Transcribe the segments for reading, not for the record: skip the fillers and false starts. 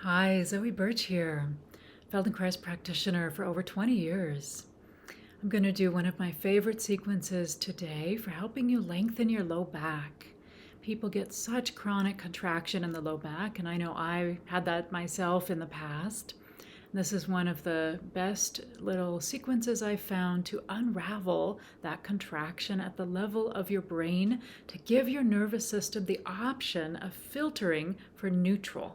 Hi, Zoe Birch here, Feldenkrais practitioner for over 20 years. I'm going to do one of my favorite sequences today for helping you lengthen your low back. People get such chronic contraction in the low back, and I know I had that myself in the past. This is one of the best little sequences I've found to unravel that contraction at the level of your brain to give your nervous system the option of filtering for neutral.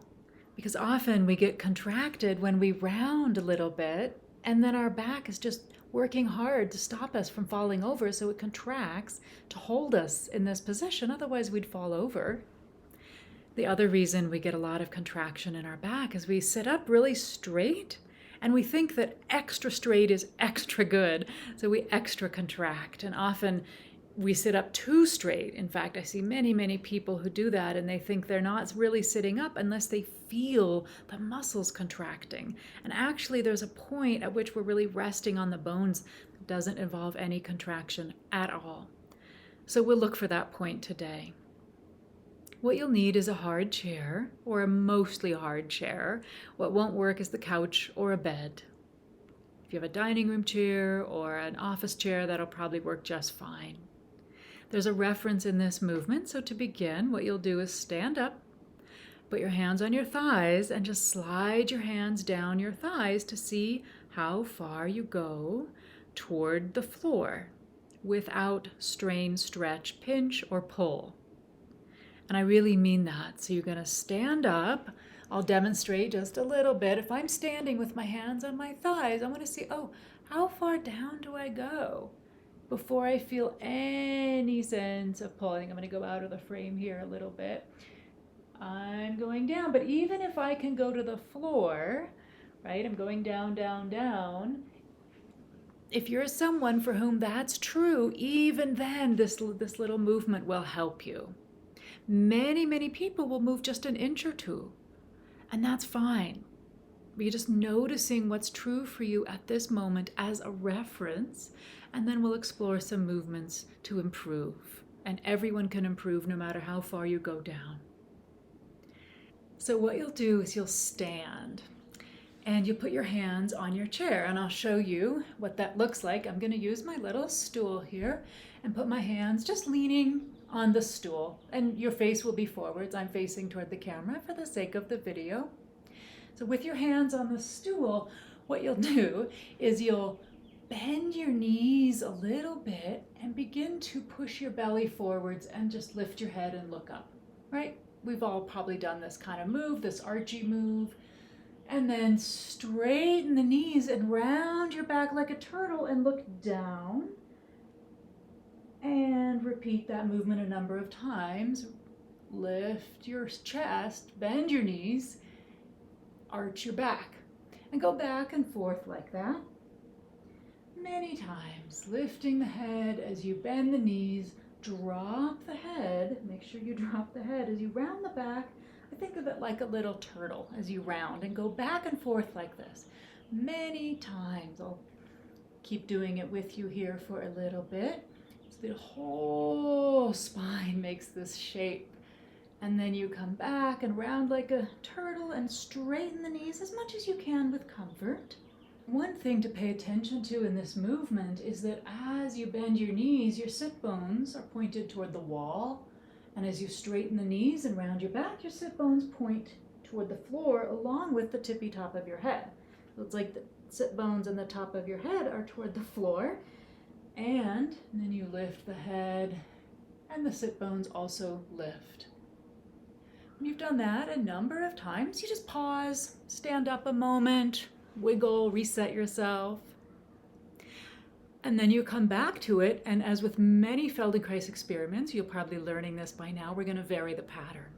Because often we get contracted when we round a little bit, and then our back is just working hard to stop us from falling over, so it contracts to hold us in this position. Otherwise, we'd fall over. The other reason we get a lot of contraction in our back is we sit up really straight and we think that extra straight is extra good. So we extra contract, and often we sit up too straight. In fact, I see many people who do that, and they think they're not really sitting up unless they feel the muscles contracting. And actually, there's a point at which we're really resting on the bones that doesn't involve any contraction at all. So we'll look for that point today. What you'll need is a hard chair, or a mostly hard chair. What won't work is the couch or a bed. If you have a dining room chair or an office chair, that'll probably work just fine. There's a reference in this movement, so to begin, what you'll do is stand up, put your hands on your thighs, and just slide your hands down your thighs to see how far you go toward the floor without strain, stretch, pinch, or pull. And I really mean that. So you're going to stand up. I'll demonstrate just a little bit. If I'm standing with my hands on my thighs, I want to see, oh, how far down do I go before I feel any sense of pulling? I'm going to go out of the frame here a little bit. I'm going down, but even if I can go to the floor, right, I'm going down, down, down. If you're someone for whom that's true, even then this little movement will help you. Many people will move just an inch or two, and that's fine. You're just noticing what's true for you at this moment as a reference, and then we'll explore some movements to improve. And everyone can improve no matter how far you go down. So what you'll do is you'll stand, and you put your hands on your chair, and I'll show you what that looks like. I'm going to use my little stool here and put my hands just leaning on the stool, and your face will be forwards. I'm facing toward the camera for the sake of the video. So with your hands on the stool, what you'll do is you'll bend your knees a little bit and begin to push your belly forwards and just lift your head and look up, right? We've all probably done this kind of move, this archy move. And then straighten the knees and round your back like a turtle and look down. And repeat that movement a number of times. Lift your chest, bend your knees, arch your back, and go back and forth like that. Many times, lifting the head as you bend the knees, drop the head, make sure you drop the head as you round the back. I think of it like a little turtle as you round and go back and forth like this. Many times. I'll keep doing it with you here for a little bit. So the whole spine makes this shape. And then you come back and round like a turtle and straighten the knees as much as you can with comfort. One thing to pay attention to in this movement is that as you bend your knees, your sit bones are pointed toward the wall. And as you straighten the knees and round your back, your sit bones point toward the floor along with the tippy top of your head. So it's like the sit bones and the top of your head are toward the floor. And then you lift the head, and the sit bones also lift. When you've done that a number of times, you just pause, stand up a moment, wiggle, reset yourself. And then you come back to it, and as with many Feldenkrais experiments, you're probably learning this by now, we're going to vary the pattern.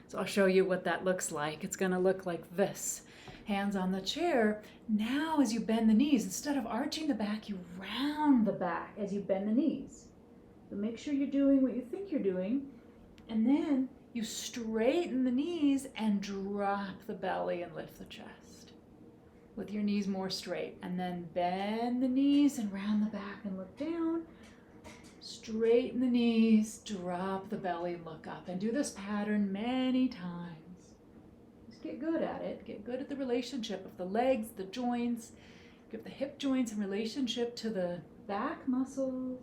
So I'll show you what that looks like. It's going to look like this. Hands on the chair. Now as you bend the knees, instead of arching the back, you round the back as you bend the knees. So make sure you're doing what you think you're doing. And then you straighten the knees and drop the belly and lift the chest with your knees more straight. And then bend the knees and round the back and look down. Straighten the knees, drop the belly, look up. And do this pattern many times. Just get good at it. Get good at the relationship of the legs, the joints. Give the hip joints in relationship to the back muscles.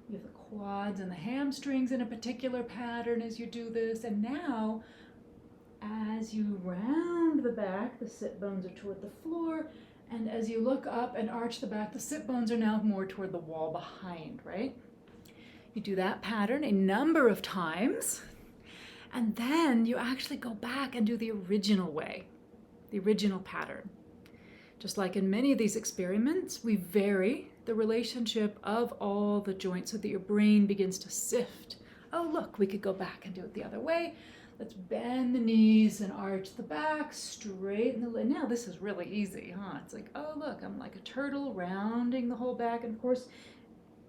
You have the quads and the hamstrings in a particular pattern as you do this. And now, as you round the back, the sit bones are toward the floor. And as you look up and arch the back, the sit bones are now more toward the wall behind, right? You do that pattern a number of times. And then you actually go back and do the original way, the original pattern. Just like in many of these experiments, we vary the relationship of all the joints so that your brain begins to sift. Oh, look, we could go back and do it the other way. Let's bend the knees and arch the back, straighten the leg. Now this is really easy, huh? It's like, oh, look, I'm like a turtle rounding the whole back. And of course,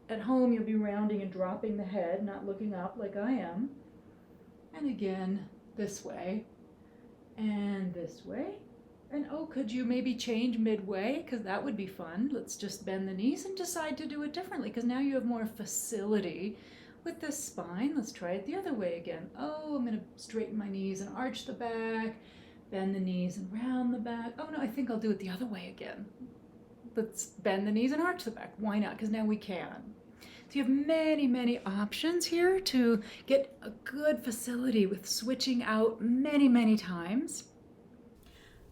at home, you'll be rounding and dropping the head, not looking up like I am. And again, this way and this way. And oh, could you maybe change midway? Because that would be fun. Let's just bend the knees and decide to do it differently because now you have more facility with this spine. Let's try it the other way again. Oh, I'm going to straighten my knees and arch the back, bend the knees and round the back. Oh no, I think I'll do it the other way again. Let's bend the knees and arch the back. Why not? Because now we can. So you have many, many options here to get a good facility with switching out many, many times.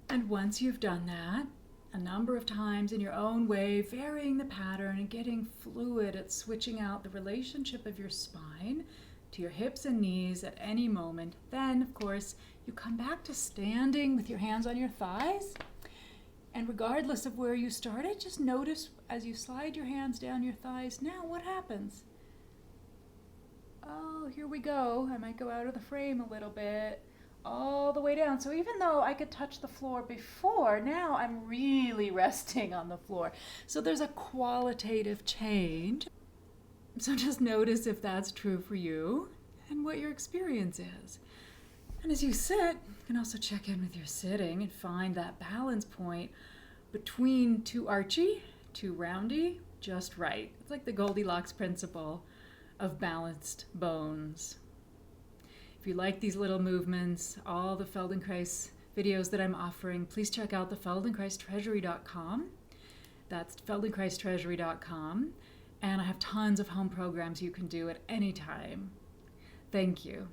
And once you've done that a number of times in your own way, varying the pattern and getting fluid at switching out the relationship of your spine to your hips and knees at any moment, then, of course, you come back to standing with your hands on your thighs. And regardless of where you started, just notice as you slide your hands down your thighs, now what happens? Oh, here we go. I might go out of the frame a little bit. All the way down. So even though I could touch the floor before, now I'm really resting on the floor. So there's a qualitative change. So just notice if that's true for you and what your experience is. And as you sit, you can also check in with your sitting and find that balance point between too archy, too roundy, just right. It's like the Goldilocks principle of balanced bones. If you like these little movements, all the Feldenkrais videos that I'm offering, please check out the feldenkraistreasury.com. That's feldenkraistreasury.com. And I have tons of home programs you can do at any time. Thank you.